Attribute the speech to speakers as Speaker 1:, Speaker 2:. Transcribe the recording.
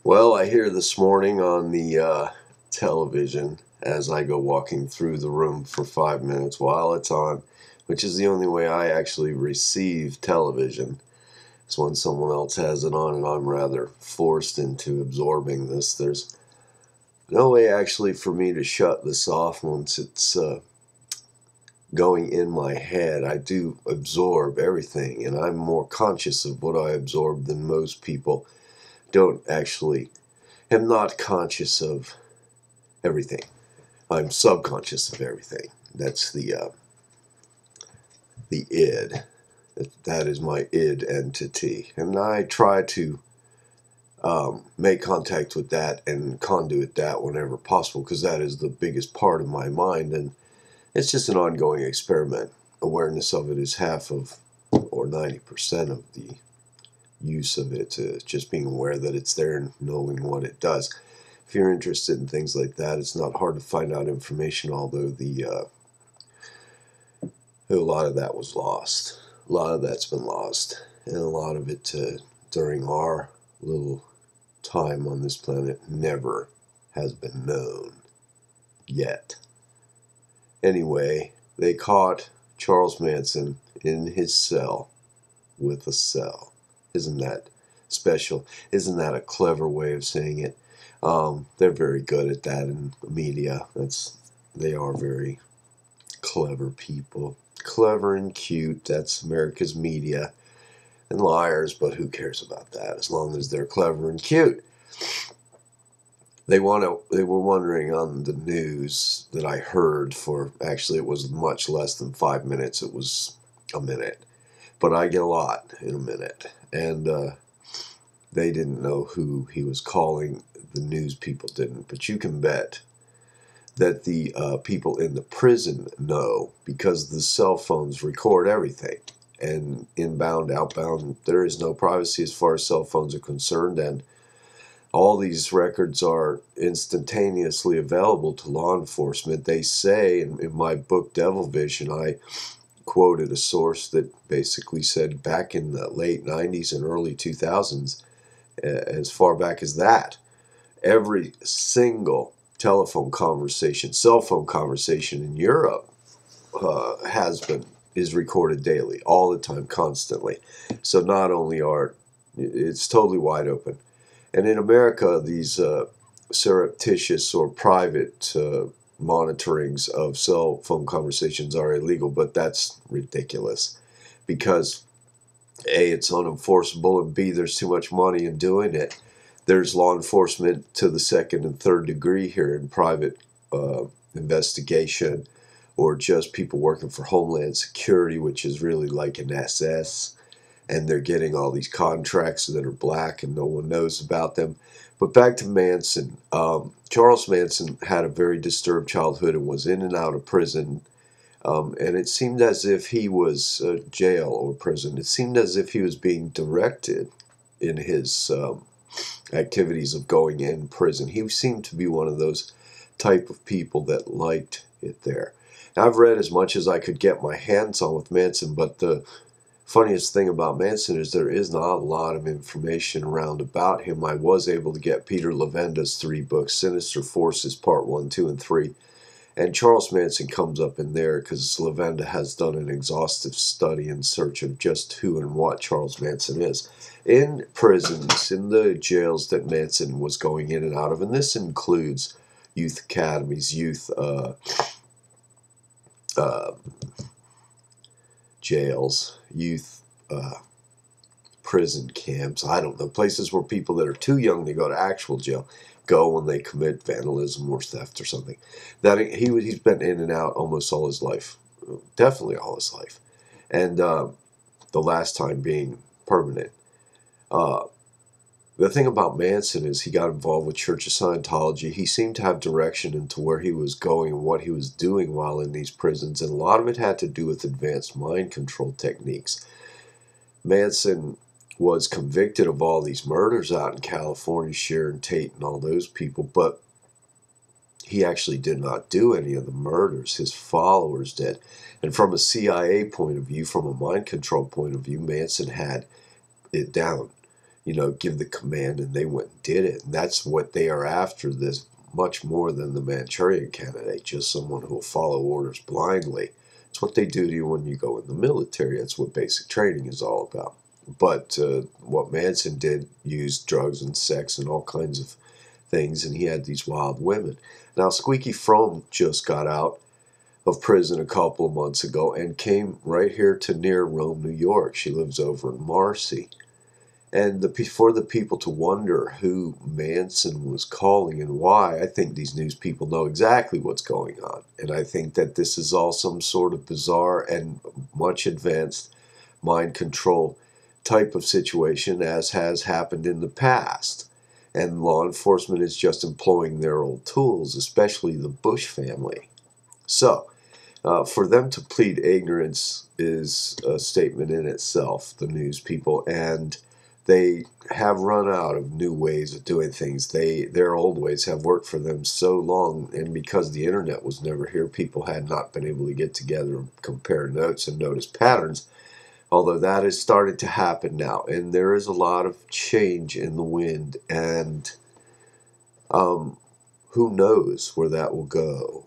Speaker 1: Well, I hear this morning on the television as I go walking through the room for 5 minutes while it's on, which is the only way I actually receive television. It's when someone else has it on and I'm rather forced into absorbing this. There's no way actually for me to shut this off once it's going in my head. I do absorb everything, and I'm more conscious of what I absorb than most people. Don't actually am not conscious of everything. I'm subconscious of everything. That's the id. That is my id entity, and I try to make contact with that and conduit that whenever possible, because that is the biggest part of my mind, and it's just an ongoing experiment. Awareness of it is half of, or 90% of the use of it. Just being aware that it's there and knowing what it does. If you're interested in things like that, it's not hard to find out information, although a lot of that was lost. A lot of that's been lost, and a lot of it during our little time on this planet never has been known yet. Anyway, they caught Charles Manson in his cell with a cell. Isn't that special? Isn't that a clever way of saying it? They're very good at that in the media. They are very clever people. Clever and cute. That's America's media. And liars, but who cares about that as long as they're clever and cute. They were wondering on the news that I heard for, actually it was much less than 5 minutes. It was a minute. But I get a lot in a minute. And they didn't know who he was calling. The news people didn't. But you can bet that the people in the prison know, because the cell phones record everything. And inbound, outbound, there is no privacy as far as cell phones are concerned. And all these records are instantaneously available to law enforcement. They say, in my book, Devil Vision, I quoted a source that basically said back in the late 90s and early 2000s, as far back as that, every single telephone conversation, cell phone conversation in Europe is recorded daily, all the time, constantly. So not only it's totally wide open. And in America, these surreptitious or private monitorings of cell phone conversations are illegal, but that's ridiculous because A, it's unenforceable, and B, there's too much money in doing it. There's law enforcement to the second and third degree here in private investigation, or just people working for Homeland Security, which is really like an SS, and they're getting all these contracts that are black and no one knows about them. But back to Manson. Charles Manson had a very disturbed childhood and was in and out of prison. And it seemed as if he was jail or prison. It seemed as if he was being directed in his activities of going in prison. He seemed to be one of those type of people that liked it there. Now, I've read as much as I could get my hands on with Manson, but the funniest thing about Manson is there is not a lot of information around about him. I was able to get Peter Levenda's 3 books, Sinister Forces Part 1, 2, and 3. And Charles Manson comes up in there because Levenda has done an exhaustive study in search of just who and what Charles Manson is. In prisons, in the jails that Manson was going in and out of, and this includes youth academies, youth jails, youth prison camps, I don't know, places where people that are too young to go to actual jail go when they commit vandalism or theft or something. That he's been in and out almost all his life, definitely all his life, and the last time being permanent. The thing about Manson is he got involved with Church of Scientology. He seemed to have direction into where he was going and what he was doing while in these prisons, and a lot of it had to do with advanced mind control techniques. Manson was convicted of all these murders out in California, Sharon Tate and all those people, but he actually did not do any of the murders. His followers did. And from a CIA point of view, from a mind control point of view, Manson had it down. give the command, and they went and did it. And that's what they are after, this much more than the Manchurian Candidate, just someone who will follow orders blindly. It's what they do to you when you go in the military. That's what basic training is all about. But what Manson did, used drugs and sex and all kinds of things, and he had these wild women. Now, Squeaky Fromm just got out of prison a couple of months ago and came right here to near Rome, New York. She lives over in Marcy. And for the people to wonder who Manson was calling and why, I think these news people know exactly what's going on. And I think that this is all some sort of bizarre and much advanced mind control type of situation, as has happened in the past. And law enforcement is just employing their old tools, especially the Bush family. So, for them to plead ignorance is a statement in itself, the news people, and they have run out of new ways of doing things. Their old ways have worked for them so long, and because the internet was never here, people had not been able to get together and compare notes and notice patterns, although that is starting to happen now, and there is a lot of change in the wind, and who knows where that will go.